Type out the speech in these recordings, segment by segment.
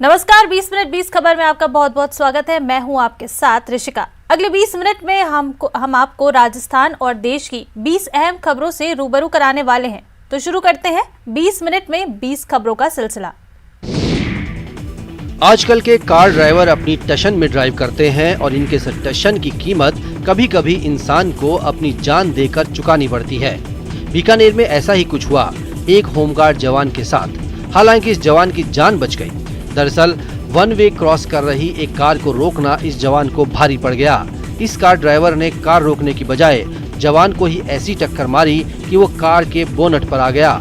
नमस्कार, 20 मिनट 20 खबर में आपका बहुत बहुत स्वागत है। मैं हूं आपके साथ ऋषिका। अगले 20 मिनट में हम आपको राजस्थान और देश की 20 अहम खबरों से रूबरू कराने वाले हैं। तो शुरू करते हैं 20 मिनट में 20 खबरों का सिलसिला। आजकल के कार ड्राइवर अपनी टशन में ड्राइव करते हैं और इनके टशन की कीमत कभी कभी इंसान को अपनी जान देकर चुकानी पड़ती है। बीकानेर में ऐसा ही कुछ हुआ एक होमगार्ड जवान के साथ। हालांकि इस जवान की जान बच गई। दरअसल वन वे क्रॉस कर रही एक कार को रोकना इस जवान को भारी पड़ गया। इस कार ड्राइवर ने कार रोकने की बजाय जवान को ही ऐसी टक्कर मारी कि वो कार के बोनट पर आ गया।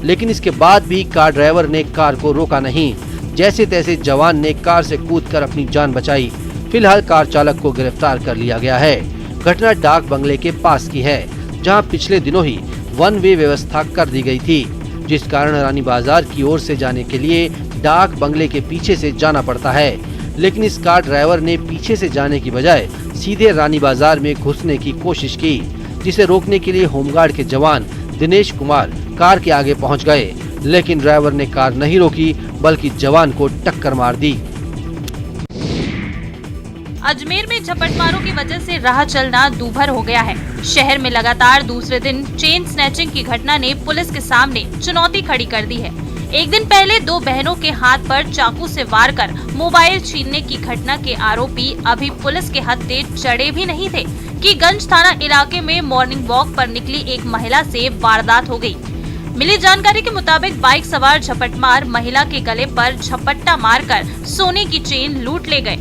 लेकिन इसके बाद भी कार ड्राइवर ने कार को रोका नहीं। जैसे तैसे जवान ने कार से कूदकर अपनी जान बचाई। फिलहाल कार चालक को गिरफ्तार कर लिया गया है। घटना डाक बंगले के पास की है, जहां पिछले दिनों ही वन वे व्यवस्था कर दी गई थी, जिस कारण रानी बाजार की ओर से जाने के लिए डाक बंगले के पीछे से जाना पड़ता है। लेकिन इस कार ड्राइवर ने पीछे से जाने की बजाय सीधे रानी बाजार में घुसने की कोशिश की, जिसे रोकने के लिए होमगार्ड के जवान दिनेश कुमार कार के आगे पहुंच गए। लेकिन ड्राइवर ने कार नहीं रोकी बल्कि जवान को टक्कर मार दी। अजमेर में झपटमारों की वजह से राह चलना दूभर हो गया है। शहर में लगातार दूसरे दिन चेन स्नैचिंग की घटना ने पुलिस के सामने चुनौती खड़ी कर दी है। एक दिन पहले दो बहनों के हाथ पर चाकू से वार कर मोबाइल छीनने की घटना के आरोपी अभी पुलिस के हत्थे चढ़े भी नहीं थे कि गंज थाना इलाके में मॉर्निंग वॉक पर निकली एक महिला से वारदात हो गई। मिली जानकारी के मुताबिक बाइक सवार झपटमार महिला के गले पर झपट्टा मारकर सोने की चेन लूट ले गए।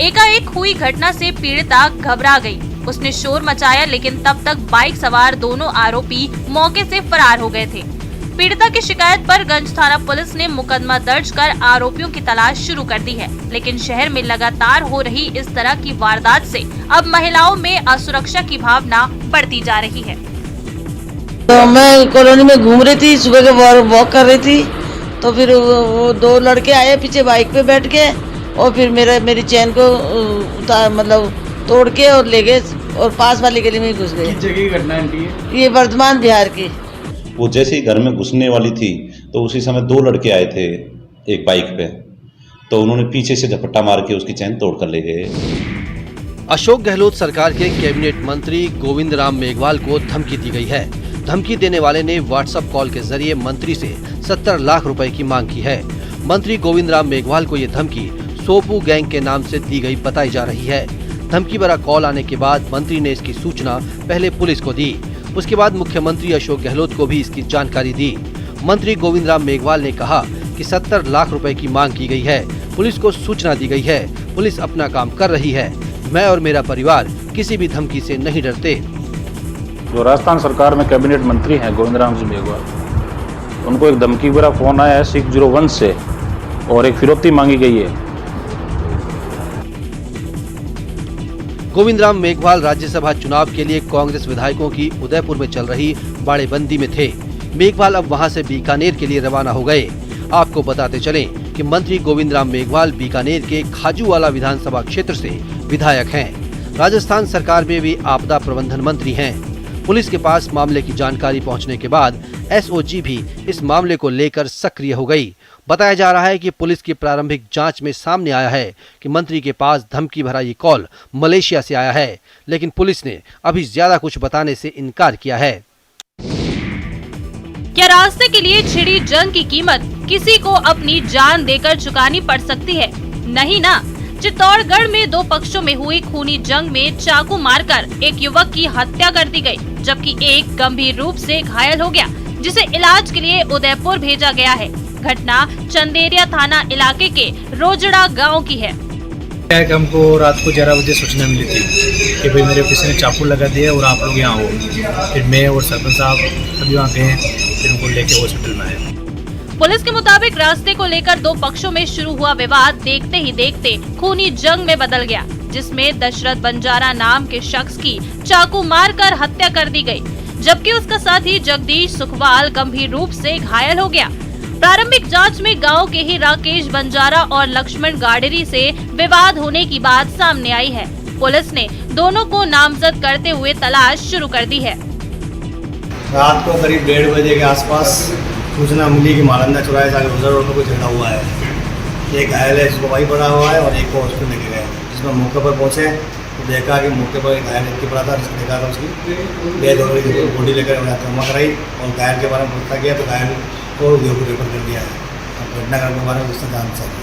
एकाएक हुई घटना से पीड़िता घबरा गई। उसने शोर मचाया, लेकिन तब तक बाइक सवार दोनों आरोपी मौके से फरार हो गए थे। पीड़िता की शिकायत पर गंज थाना पुलिस ने मुकदमा दर्ज कर आरोपियों की तलाश शुरू कर दी है। लेकिन शहर में लगातार हो रही इस तरह की वारदात से अब महिलाओं में असुरक्षा की भावना बढ़ती जा रही है। तो मैं कॉलोनी में घूम रही थी, सुबह के वॉक कर रही थी, तो फिर वो दो लड़के आए पीछे बाइक पे बैठ के और फिर मेरी चैन को मतलब तोड़ के और ले गए और पास वाली गली में घुस गए। किस जगह की घटना है? ये वर्धमान बिहार की। वो जैसे ही घर में घुसने वाली थी तो उसी समय दो लड़के आए थे एक बाइक पे, तो उन्होंने पीछे से झपट्टा मार के उसकी चैन तोड़ कर ले गए। अशोक गहलोत सरकार के कैबिनेट मंत्री गोविंद राम मेघवाल को धमकी दी गई है। धमकी देने वाले ने व्हाट्सएप कॉल के जरिए मंत्री से 70 लाख रुपए की मांग की है। मंत्री गोविंद राम मेघवाल को ये धमकी सोपू गैंग के नाम से दी गई बताई जा रही है। धमकी भरा कॉल आने के बाद मंत्री ने इसकी सूचना पहले पुलिस को दी। उसके बाद मुख्यमंत्री अशोक गहलोत को भी इसकी जानकारी दी। मंत्री गोविंद राम मेघवाल ने कहा कि 70 लाख रुपए की मांग की गई है। पुलिस को सूचना दी गई है। पुलिस अपना काम कर रही है। मैं और मेरा परिवार किसी भी धमकी से नहीं डरते। जो राजस्थान सरकार में कैबिनेट मंत्री हैं गोविंद राम जी मेघवाल, उनको एक धमकी भरा फोन आया है 601 से और एक फिरौती मांगी गई है। गोविंद राम मेघवाल राज्यसभा चुनाव के लिए कांग्रेस विधायकों की उदयपुर में चल रही बाड़ेबंदी में थे। मेघवाल अब वहां से बीकानेर के लिए रवाना हो गए। आपको बताते चलें कि मंत्री गोविंद राम मेघवाल बीकानेर के खाजूवाला विधानसभा क्षेत्र से विधायक हैं। राजस्थान सरकार में भी आपदा प्रबंधन मंत्री हैं। पुलिस के पास मामले की जानकारी पहुंचने के बाद एसओजी भी इस मामले को लेकर सक्रिय हो गई। बताया जा रहा है कि पुलिस की प्रारंभिक जांच में सामने आया है कि मंत्री के पास धमकी भरा ये कॉल मलेशिया से आया है, लेकिन पुलिस ने अभी ज्यादा कुछ बताने से इनकार किया है। क्या रास्ते के लिए छिड़ी जंग की कीमत किसी को अपनी जान देकर चुकानी पड़ सकती है? नहीं ना। चित्तौड़गढ़ में दो पक्षों में हुई खूनी जंग में चाकू मारकर एक युवक की हत्या कर दी गई, जबकि एक गंभीर रूप से घायल हो गया, जिसे इलाज के लिए उदयपुर भेजा गया है। घटना चंदेरिया थाना इलाके के रोजड़ा गांव की है। हमको रात को 11 बजे सूचना मिली थी कि भाई मेरे किसी ने चाकू लगा दिया और आप लोग यहाँ हो। फिर मैं और सरपंच साहब सभी वहाँ गए, फिर उनको लेके हॉस्पिटल में आए। पुलिस के मुताबिक रास्ते को लेकर दो पक्षों में शुरू हुआ विवाद देखते ही देखते खूनी जंग में बदल गया, जिसमें दशरथ बंजारा नाम के शख्स की चाकू मारकर हत्या कर दी गई, जबकि उसका साथी जगदीश सुखवाल गंभीर रूप से घायल हो गया। प्रारंभिक जांच में गांव के ही राकेश बंजारा और लक्ष्मण गाडेरी से विवाद होने की बात सामने आई है। पुलिस ने दोनों को नामजद करते हुए तलाश शुरू कर दी है। रात को करीब 1:30 बजे के आसपास सूचना मिली कि मालंदा चौराहे से आगे रोड पर कोई झगड़ा हुआ है। एक घायल है जिसको वही पड़ा हुआ है और एक को हॉस्पिटल लेके गए, जिसमें मौके पर पहुँचे तो देखा कि मौके पर घायल व्यक्ति पड़ा था, जिसको देखा था उसकी डेथ हो गई, बॉडी लेकर जमा कराई और घायल के बारे में पूछा गया तो घायल को रेफर कर दिया है। अब घटनाक्रम के बारे में उससे जान चाहिए।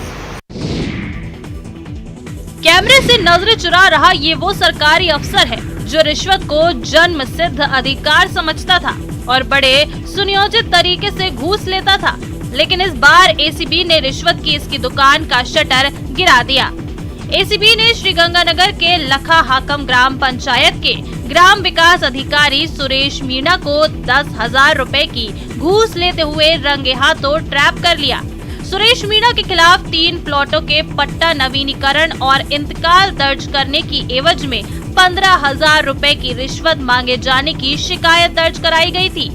कैमरे से नजरें चुरा रहा ये वो सरकारी अफसर है जो रिश्वत को जन्म सिद्ध अधिकार समझता था और बड़े सुनियोजित तरीके से घूस लेता था। लेकिन इस बार एसीबी ने रिश्वत की इसकी दुकान का शटर गिरा दिया। एसीबी ने श्रीगंगानगर के लखा हाकम ग्राम पंचायत के ग्राम विकास अधिकारी सुरेश मीणा को 10,000 रुपए की घूस लेते हुए रंगे हाथों ट्रैप कर लिया। सुरेश मीणा के खिलाफ 3 प्लॉटों के पट्टा नवीनीकरण और इंतकाल दर्ज करने की एवज में 15,000 रुपए की रिश्वत मांगे जाने की शिकायत दर्ज कराई गई थी।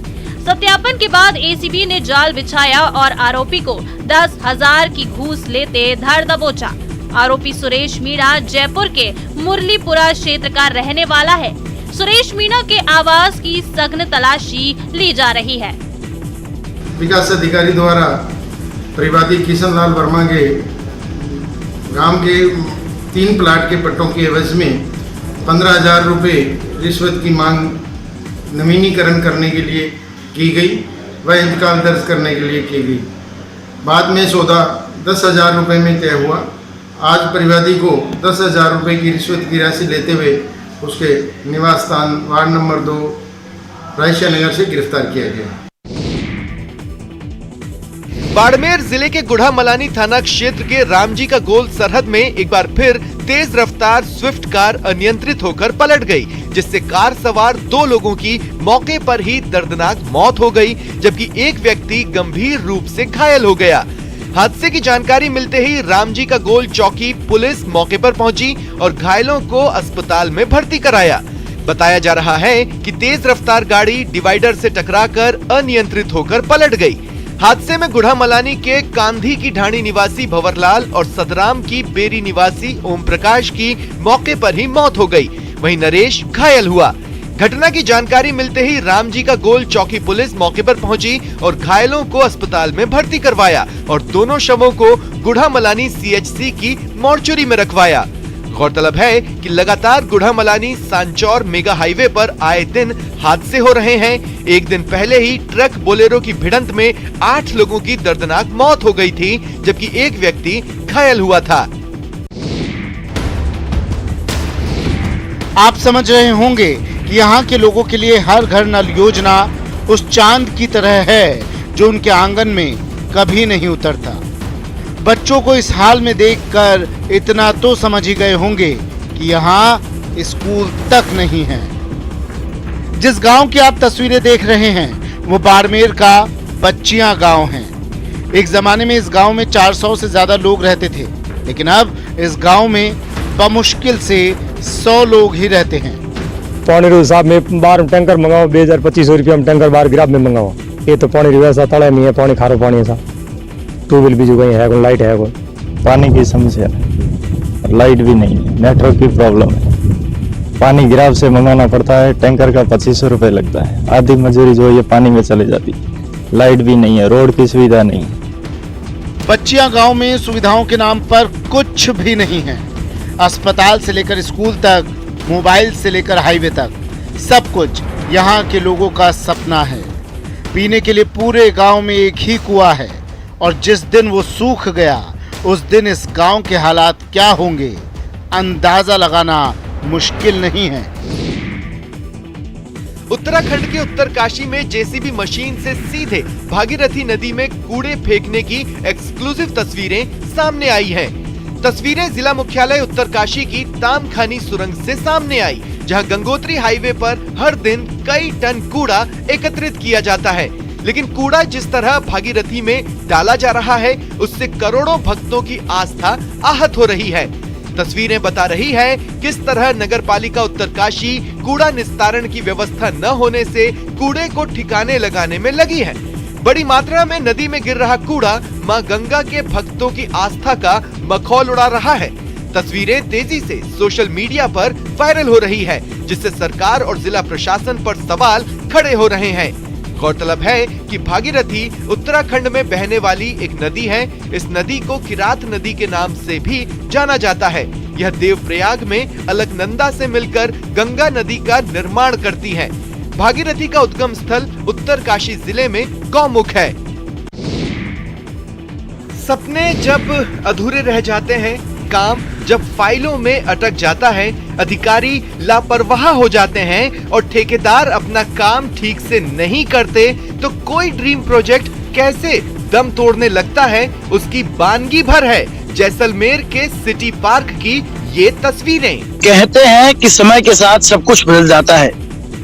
सत्यापन के बाद एसीबी ने जाल बिछाया और आरोपी को 10,000 की घूस लेते धर दबोचा। आरोपी सुरेश मीणा जयपुर के मुरलीपुरा क्षेत्र का रहने वाला है। सुरेश मीणा के आवास की सघन तलाशी ली जा रही है। विकास अधिकारी द्वारा परिवादी किशन लाल वर्मा के गांव के 3 प्लाट के पट्टों के एवज में 15,000 रुपये रिश्वत की मांग नवीनीकरण करने के लिए की गई व इंतकाल दर्ज करने के लिए की गई। बाद में सौदा 10,000 रुपये में तय हुआ। आज परिवादी को 10,000 रुपये की रिश्वत की राशि लेते हुए उसके निवास स्थान वार्ड नंबर 2 रायशिया नगर से गिरफ्तार किया गया। बाड़मेर जिले के गुढ़ामलानी थाना क्षेत्र के रामजी का गोल सरहद में एक बार फिर तेज रफ्तार स्विफ्ट कार अनियंत्रित होकर पलट गई, जिससे कार सवार 2 लोगों की मौके पर ही दर्दनाक मौत हो गई, जबकि एक व्यक्ति गंभीर रूप से घायल हो गया। हादसे की जानकारी मिलते ही रामजी का गोल चौकी पुलिस मौके पर पहुंची और घायलों को अस्पताल में भर्ती कराया। बताया जा रहा है कि तेज रफ्तार गाड़ी डिवाइडर से टकराकर अनियंत्रित होकर पलट गई। हादसे में गुढ़ामलानी के कांधी की ढाणी निवासी भंवरलाल और सदराम की बेरी निवासी ओम प्रकाश की मौके पर ही मौत हो गई, वहीं नरेश घायल हुआ। घटना की जानकारी मिलते ही रामजी का गोल चौकी पुलिस मौके पर पहुंची और घायलों को अस्पताल में भर्ती करवाया और दोनों शवों को गुढ़ामलानी सीएचसी की मोर्चरी में रखवाया। गौरतलब है कि लगातार गुढ़ामलानी सांचौर मेगा हाईवे पर आए दिन हादसे हो रहे हैं। एक दिन पहले ही ट्रक बोलेरो की भिड़ंत में 8 लोगों की दर्दनाक मौत हो गई थी, जबकि एक व्यक्ति घायल हुआ था। आप समझ रहे होंगे कि यहाँ के लोगों के लिए हर घर नल योजना उस चांद की तरह है जो उनके आंगन में कभी नहीं उतरता। बच्चों को इस हाल में देखकर इतना तो समझ ही गए होंगे कि यहाँ स्कूल तक नहीं है। जिस गांव की आप तस्वीरें देख रहे हैं वो बाड़मेर का बच्चियां गांव है। एक जमाने में इस गांव में 400 से ज्यादा लोग रहते थे, लेकिन अब इस गांव में बमुश्किल से 100 लोग ही रहते हैं। पानी रो साहब में बाहर टैंकर मंगाओ 2,000-2,500 रुपया में टैंकर बाहर गिराब में मंगाओ। ये तो पानी व्यवस्था तड़ा नहीं है, पानी खारो पानी है साहब। ट्यूबवेल भी जो कहीं है, कोई लाइट है, कोई पानी की समस्या है, लाइट भी नहीं है, नेटवर्क की प्रॉब्लम है। पानी गिराव से मंगाना पड़ता है, टैंकर का 2,500 रुपये लगता है। आधी मजदूरी जो है ये पानी में चले जाती है। लाइट भी नहीं है, रोड की सुविधा नहीं है। बच्चियां गांव में सुविधाओं के नाम पर कुछ भी नहीं है। अस्पताल से लेकर स्कूल तक, मोबाइल से लेकर हाईवे तक, सब कुछ यहाँ के लोगों का सपना है। पीने के लिए पूरे गांव में एक ही कुआं है और जिस दिन वो सूख गया उस दिन इस गांव के हालात क्या होंगे अंदाजा लगाना मुश्किल नहीं है। उत्तराखंड के उत्तरकाशी में जेसीबी मशीन से सीधे भागीरथी नदी में कूड़े फेंकने की एक्सक्लूसिव तस्वीरें सामने आई हैं। तस्वीरें जिला मुख्यालय उत्तरकाशी की तामखानी सुरंग से सामने आई, जहां गंगोत्री हाईवे पर हर दिन कई टन कूड़ा एकत्रित किया जाता है। लेकिन कूड़ा जिस तरह भागीरथी में डाला जा रहा है उससे करोड़ों भक्तों की आस्था आहत हो रही है। तस्वीरें बता रही है किस तरह नगरपालिका उत्तरकाशी कूड़ा निस्तारण की व्यवस्था न होने से कूड़े को ठिकाने लगाने में लगी है। बड़ी मात्रा में नदी में गिर रहा कूड़ा मां गंगा के भक्तों की आस्था का मखौल उड़ा रहा है। तस्वीरें तेजी से सोशल मीडिया पर वायरल हो रही है, जिससे सरकार और जिला प्रशासन पर सवाल खड़े हो रहे हैं। गौरतलब है कि भागीरथी उत्तराखंड में बहने वाली एक नदी है। इस नदी को किरात नदी के नाम से भी जाना जाता है। यह देवप्रयाग में अलकनंदा से मिलकर गंगा नदी का निर्माण करती है। भागीरथी का उद्गम स्थल उत्तरकाशी जिले में गौमुख है। सपने जब अधूरे रह जाते हैं, काम जब फाइलों में अटक जाता है, अधिकारी लापरवाह हो जाते हैं और ठेकेदार अपना काम ठीक से नहीं करते, तो कोई ड्रीम प्रोजेक्ट कैसे दम तोड़ने लगता है, उसकी वानगी भर है जैसलमेर के सिटी पार्क की ये तस्वीरें। कहते हैं कि समय के साथ सब कुछ बदल जाता है।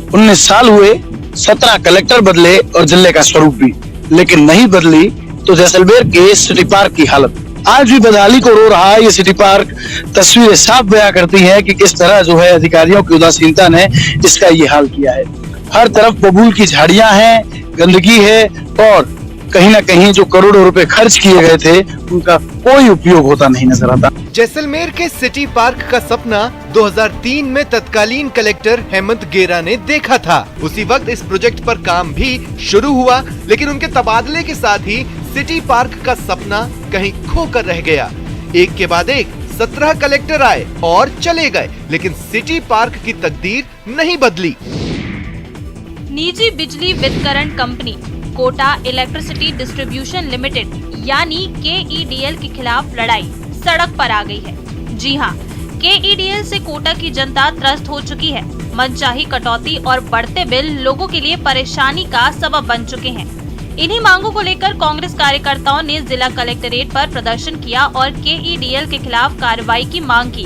19 साल हुए, 17 कलेक्टर बदले और जिले का स्वरूप भी, लेकिन नहीं बदली तो जैसलमेर के सिटी पार्क की हालत। आज भी बदहाली को रो रहा है ये सिटी पार्क। तस्वीरें साफ बयां करती हैं कि किस तरह जो है अधिकारियों की उदासीनता ने इसका ये हाल किया है। हर तरफ बबूल की झाड़ियां हैं, गंदगी है और कहीं ना कहीं जो करोड़ों रुपए खर्च किए गए थे उनका कोई उपयोग होता नहीं नजर आता। जैसलमेर के सिटी पार्क का सपना 2003 में तत्कालीन कलेक्टर हेमंत गेरा ने देखा था। उसी वक्त इस प्रोजेक्ट पर काम भी शुरू हुआ, लेकिन उनके तबादले के साथ ही सिटी पार्क का सपना कहीं खो कर रह गया। एक के बाद एक 17 कलेक्टर आए और चले गए, लेकिन सिटी पार्क की तकदीर नहीं बदली। निजी बिजली वितरण company Kota electricity distribution limited यानी KEDL के खिलाफ लड़ाई सड़क पर आ गई है। जी हां, KEDL से कोटा की जनता त्रस्त हो चुकी है। मनचाही कटौती और बढ़ते बिल लोगों के लिए परेशानी का सबब बन चुके हैं। इन्हीं मांगों को लेकर कांग्रेस कार्यकर्ताओं ने जिला कलेक्ट्रेट पर प्रदर्शन किया और KEDL के खिलाफ कार्रवाई की मांग की।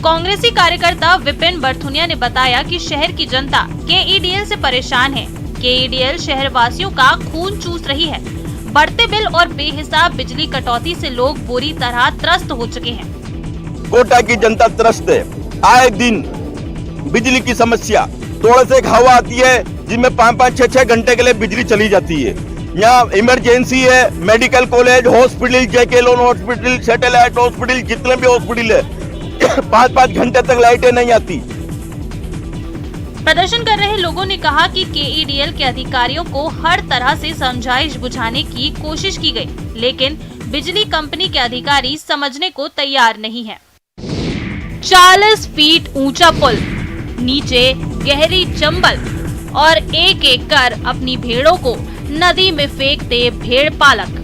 कांग्रेसी कार्यकर्ता विपिन बरथुनिया ने बताया कि शहर की जनता KEDL से परेशान है। KEDL शहर वासियों का खून चूस रही है। बढ़ते बिल और बेहिसाब बिजली कटौती से लोग बुरी तरह त्रस्त हो चुके हैं। कोटा की जनता त्रस्त है। आए दिन बिजली की समस्या, थोड़ा से हवा आती है जिसमें 5-5, 6-6 घंटे के लिए बिजली चली जाती है। यहाँ इमरजेंसी है, medical college, hospital, JK loan hospital, satellite hospital, जितने भी हॉस्पिटल है 5-5 घंटे तक लाइटें नहीं आती। प्रदर्शन कर रहे लोगों ने कहा कि KEDL के अधिकारियों को हर तरह से समझाइश बुझाने की कोशिश की गई, लेकिन बिजली कंपनी के अधिकारी समझने को तैयार नहीं है। 40 फीट ऊंचा पुल, नीचे गहरी चंबल और एक-एक कर अपनी भेड़ों को नदी में फेंकते भेड़ पालक।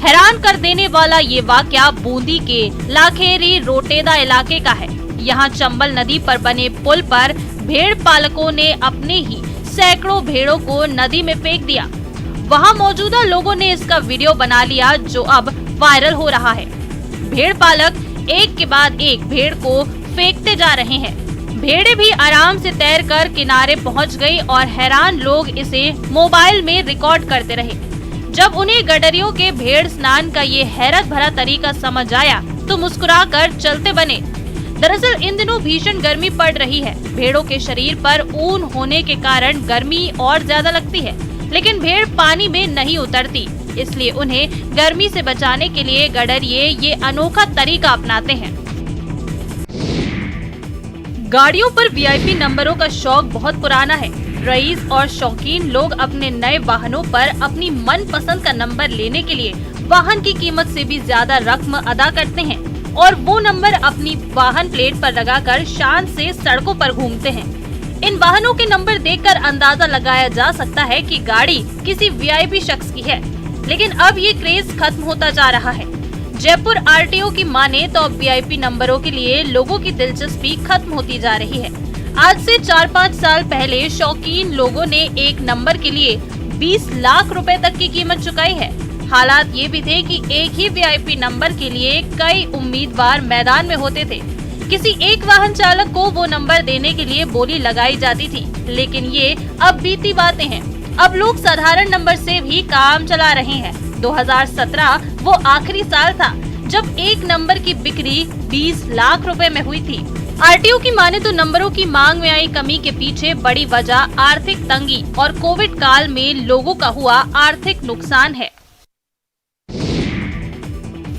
हैरान कर देने वाला ये वाकया बूंदी के लाखेरी रोटेदा इलाके का है। यहाँ चंबल नदी पर बने पुल पर भेड़ पालकों ने अपने ही सैकड़ों भेड़ों को नदी में फेंक दिया। वहाँ मौजूदा लोगों ने इसका वीडियो बना लिया, जो अब वायरल हो रहा है। भेड़ पालक एक के बाद एक भेड़ को फेंकते जा रहे हैं। भेड़ें भी आराम से तैरकर किनारे पहुंच गई और हैरान लोग इसे मोबाइल में रिकॉर्ड करते रहे। जब उन्हें गडरियों के भेड़ स्नान का ये हैरत भरा तरीका समझ आया तो मुस्कुराकर चलते बने। दरअसल इन दिनों भीषण गर्मी पड़ रही है। भेड़ों के शरीर पर ऊन होने के कारण गर्मी और ज्यादा लगती है, लेकिन भेड़ पानी में नहीं उतरती, इसलिए उन्हें गर्मी से बचाने के लिए गडरिये ये अनोखा तरीका अपनाते हैं। गाड़ियों पर VIP नंबरों का शौक बहुत पुराना है। रईस और शौकीन लोग अपने नए वाहनों पर अपनी मनपसंद का नंबर लेने के लिए वाहन की कीमत से भी ज्यादा रकम अदा करते हैं और वो नंबर अपनी वाहन प्लेट पर लगाकर शान से सड़कों पर घूमते हैं। इन वाहनों के नंबर देखकर अंदाजा लगाया जा सकता है कि गाड़ी किसी VIP शख्स की है, लेकिन अब ये क्रेज खत्म होता जा रहा है। जयपुर RTO की माने तो अब VIP नंबरों के लिए लोगों की दिलचस्पी खत्म होती जा रही है। आज से 4-5 साल पहले शौकीन लोगों ने एक नंबर के लिए 20 लाख रुपए तक की कीमत चुकाई है। हालात ये भी थे कि एक ही VIP नंबर के लिए कई उम्मीदवार मैदान में होते थे। किसी एक वाहन चालक को वो नंबर देने के लिए बोली लगाई जाती थी, लेकिन ये अब बीती बातें हैं। अब लोग साधारण नंबर से भी काम चला रहे हैं। 2017 वो आखिरी साल था जब एक नंबर की बिक्री 20 लाख रुपए में हुई थी। RTO की माने तो नंबरों की मांग में आई कमी के पीछे बड़ी वजह आर्थिक तंगी और कोविड काल में लोगों का हुआ आर्थिक नुकसान है।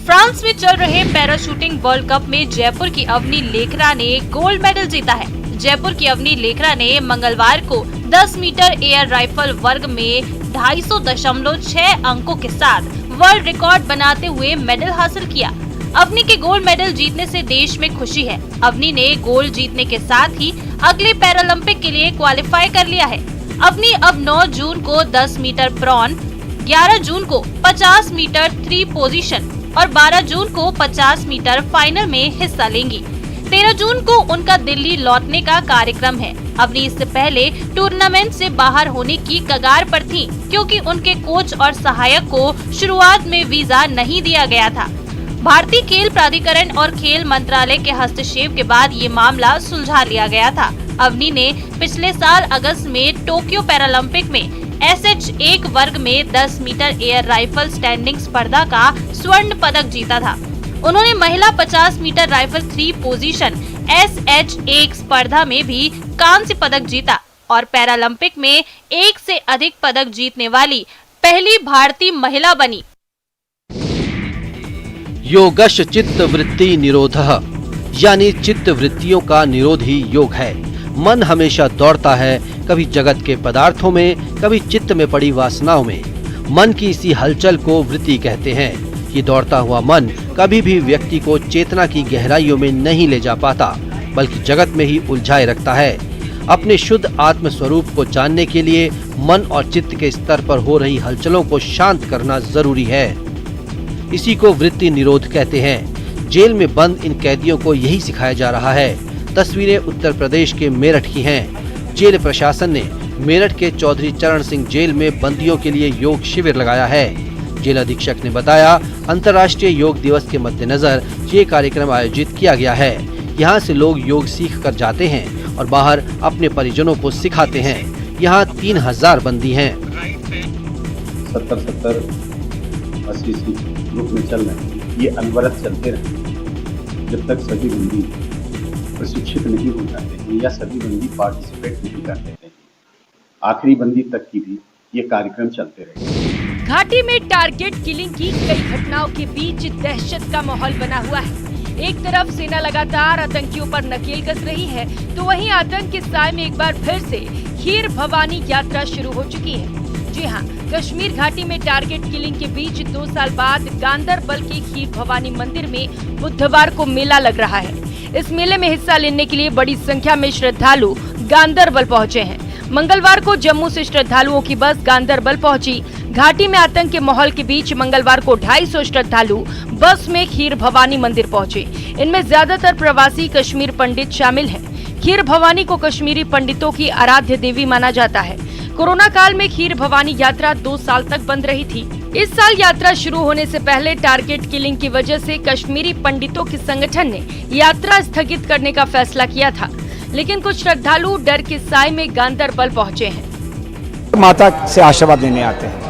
फ्रांस में चल रहे पैराशूटिंग वर्ल्ड कप में जयपुर की अवनी लेखरा ने गोल्ड मेडल जीता है। जयपुर की अवनी लेखरा ने मंगलवार को 10 मीटर एयर राइफल वर्ग में 250.6 अंकों के साथ वर्ल्ड रिकॉर्ड बनाते हुए मेडल हासिल किया। अवनी के गोल्ड मेडल जीतने से देश में खुशी है। अवनी ने गोल्ड जीतने के साथ ही अगले पैरालंपिक के लिए क्वालिफाई कर लिया है। अवनी अब 9 जून को 10 मीटर प्रॉन, 11 जून को 50 मीटर 3 पोजीशन और 12 जून को 50 मीटर फाइनल में हिस्सा लेंगी। 13 जून को उनका दिल्ली लौटने का कार्यक्रम है। अवनी इससे पहले टूर्नामेंट से बाहर होने की कगार पर थी, क्योंकि उनके कोच और सहायक को शुरुआत में वीजा नहीं दिया गया था। भारतीय खेल प्राधिकरण और खेल मंत्रालय के हस्तक्षेप के बाद ये मामला सुलझा लिया गया था। अवनी ने पिछले साल अगस्त में टोक्यो पैरालंपिक में SH1 वर्ग में 10 मीटर एयर राइफल स्टैंडिंग स्पर्धा का स्वर्ण पदक जीता था। उन्होंने महिला 50 मीटर राइफल 3 पोजीशन SH1 स्पर्धा में भी कांस्य पदक जीता और पैरालंपिक में एक से अधिक पदक जीतने वाली पहली भारतीय महिला बनी। योगश चित्त वृत्ति निरोधः, यानी चित्त वृत्तियों का निरोध ही योग है। मन हमेशा दौड़ता है, कभी जगत के पदार्थों में, कभी चित्त में पड़ी वासनाओं में। मन की इसी हलचल को वृत्ति कहते हैं। ये दौड़ता हुआ मन कभी भी व्यक्ति को चेतना की गहराइयों में नहीं ले जा पाता, बल्कि जगत में ही उलझाए रखता है। अपने शुद्ध आत्म स्वरूप को जानने के लिए मन और चित्त के स्तर पर हो रही हलचलों को शांत करना जरूरी है। इसी को वृत्ति निरोध कहते हैं। जेल में बंद इन कैदियों को यही सिखाया जा रहा है। तस्वीरें उत्तर प्रदेश के मेरठ की हैं। जेल प्रशासन ने मेरठ के चौधरी चरण सिंह जेल में बंदियों के लिए योग शिविर लगाया है। जेल अधीक्षक ने बताया, अंतर्राष्ट्रीय योग दिवस के मद्देनजर ये कार्यक्रम आयोजित किया गया है। यहाँ से लोग योग सीख कर जाते हैं और बाहर अपने परिजनों को सिखाते हैं। यहाँ 3000 बंदी हैं। 70-70, 80 ग्रुप में चल रहे हैं। ये अनवरत चलते रहेंगे जब तक सभी बंदी प्रशिक्षित नहीं हो जाते हैं या सभी बंदी पार्टिसिपेट नहीं कर लेते हैं। आखिरी बंदी तक की भी ये कार्यक्रम चलते रहेंगे। घाटी में टारगेट किलिंग की कई घटनाओं के बीच दहशत का माहौल बना हुआ है। एक तरफ सेना लगातार आतंकियों पर नकेल कस रही है, तो वहीं आतंक के साए में एक बार फिर से खीर भवानी यात्रा शुरू हो चुकी है। जी हाँ, कश्मीर घाटी में टारगेट किलिंग के बीच 2 साल बाद गांदरबल के खीर भवानी मंदिर में बुधवार को मेला लग रहा है। इस मेले में हिस्सा लेने के लिए बड़ी संख्या में श्रद्धालु गांदरबल पहुंचे हैं। मंगलवार को जम्मू से श्रद्धालुओं की बस गांदरबल पहुंची। घाटी में आतंक के माहौल के बीच मंगलवार को 250 श्रद्धालु बस में खीर भवानी मंदिर पहुंचे। इनमें ज्यादातर प्रवासी कश्मीर पंडित शामिल हैं। खीर भवानी को कश्मीरी पंडितों की आराध्य देवी माना जाता है। कोरोना काल में खीर भवानी यात्रा 2 साल तक बंद रही थी। इस साल यात्रा शुरू होने से पहले टारगेट किलिंग की वजह से कश्मीरी पंडितों के संगठन ने यात्रा स्थगित करने का फैसला किया था, लेकिन कुछ श्रद्धालु डर के साए में गांदरबल पहुंचे हैं। माता से आशीर्वाद लेने आते हैं।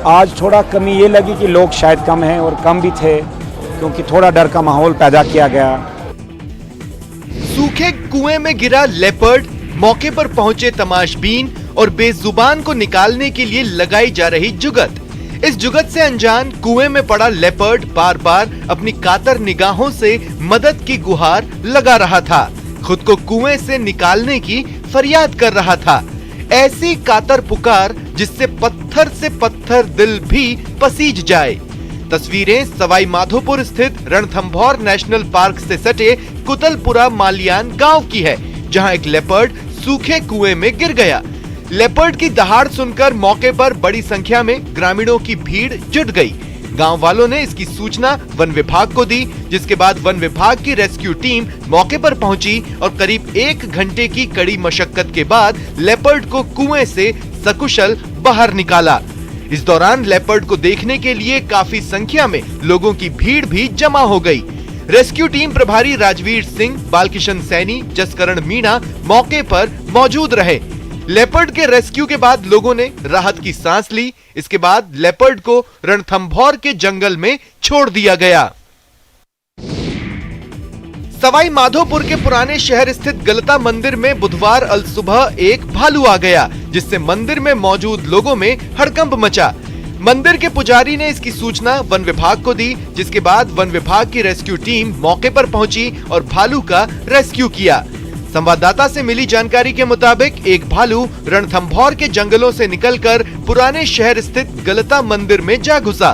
आज थोड़ा कमी ये लगी कि लोग शायद कम हैं और कम भी थे, क्योंकि थोड़ा डर का माहौल पैदा किया गया। सूखे कुएं में गिरा लेपर्ड, मौके पर पहुंचे तमाशबीन और बेजुबान को निकालने के लिए लगाई जा रही जुगत। इस जुगत से अनजान कुएं में पड़ा लेपर्ड बार बार अपनी कातर निगाहों से मदद की गुहार लगा रहा था। खुद को कुएं से निकालने की फरियाद कर रहा था। ऐसी कातर पुकार जिससे पत्थर से पत्थर दिल भी पसीज जाए। तस्वीरें सवाई माधोपुर स्थित रणथंभौर नेशनल पार्क से सटे कुतलपुरा मालियान गांव की है, जहां एक लेपर्ड सूखे कुएं में गिर गया। लेपर्ड की दहाड़ सुनकर मौके पर बड़ी संख्या में ग्रामीणों की भीड़ जुट गई। गांव वालों ने इसकी सूचना वन विभाग को दी, जिसके बाद वन विभाग की रेस्क्यू टीम मौके पर पहुंची और करीब 1 घंटे की कड़ी मशक्कत के बाद लेपर्ड को कुएं से सकुशल बाहर निकाला। इस दौरान लेपर्ड को देखने के लिए काफी संख्या में लोगों की भीड़ भी जमा हो गई। रेस्क्यू टीम प्रभारी राजवीर सिंह, बालकिशन सैनी, जसकरण मीणा मौके पर मौजूद रहे। लेपर्ड के रेस्क्यू के बाद लोगों ने राहत की सांस ली। इसके बाद लेपर्ड को रणथंभौर के जंगल में छोड़ दिया गया। सवाई माधोपुर के पुराने शहर स्थित गलता मंदिर में बुधवार अल सुबह एक भालू आ गया, जिससे मंदिर में मौजूद लोगों में हड़कंप मचा। मंदिर के पुजारी ने इसकी सूचना वन विभाग को दी, जिसके बाद वन विभाग की रेस्क्यू टीम मौके पर पहुंची और भालू का रेस्क्यू किया। संवाददाता से मिली जानकारी के मुताबिक एक भालू रणथंभौर के जंगलों से निकलकर पुराने शहर स्थित गलता मंदिर में जा घुसा।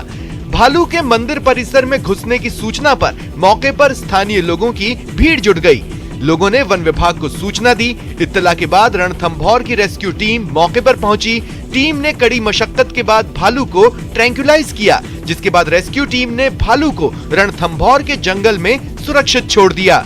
भालू के मंदिर परिसर में घुसने की सूचना पर मौके पर स्थानीय लोगों की भीड़ जुट गई। लोगों ने वन विभाग को सूचना दी। इत्तला के बाद रणथंभौर की रेस्क्यू टीम मौके पर पहुंची। टीम ने कड़ी मशक्कत के बाद भालू को ट्रैंक्विलाइज किया, जिसके बाद रेस्क्यू टीम ने भालू को रणथंभौर के जंगल में सुरक्षित छोड़ दिया।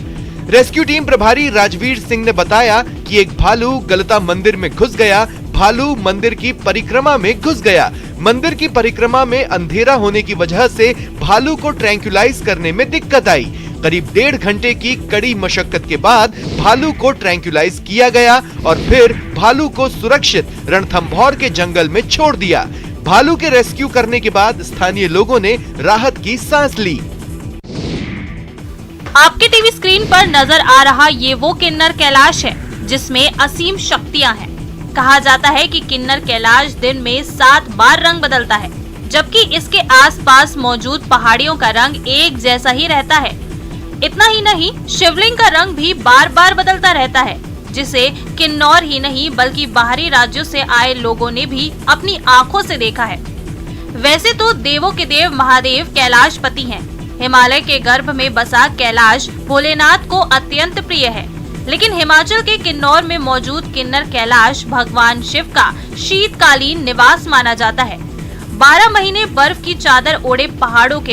रेस्क्यू टीम प्रभारी राजवीर सिंह ने बताया कि एक भालू गलता मंदिर में घुस गया। भालू मंदिर की परिक्रमा में घुस गया। मंदिर की परिक्रमा में अंधेरा होने की वजह से भालू को ट्रैंक्विलाइज करने में दिक्कत आई। करीब 1.5 घंटे की कड़ी मशक्कत के बाद भालू को ट्रैंक्विलाइज किया गया और फिर भालू को सुरक्षित रणथंभौर के जंगल में छोड़ दिया। भालू के रेस्क्यू करने के बाद स्थानीय लोगों ने राहत की सांस ली। आपके टीवी स्क्रीन पर नजर आ रहा ये वो किन्नर कैलाश है जिसमें असीम शक्तियां हैं। कहा जाता है कि किन्नर कैलाश दिन में 7 बार रंग बदलता है, जबकि इसके आसपास मौजूद पहाड़ियों का रंग एक जैसा ही रहता है। इतना ही नहीं, शिवलिंग का रंग भी बार बार बदलता रहता है, जिसे किन्नौर ही नहीं बल्कि बाहरी राज्यों से आए लोगों ने भी अपनी आंखों से देखा है। वैसे तो देवों के देव महादेव कैलाशपति हैं। हिमालय के गर्भ में बसा कैलाश भोलेनाथ को अत्यंत प्रिय है, लेकिन हिमाचल के किन्नौर में मौजूद किन्नर कैलाश भगवान शिव का शीतकालीन निवास माना जाता है। 12 महीने बर्फ की चादर ओढ़े पहाड़ों के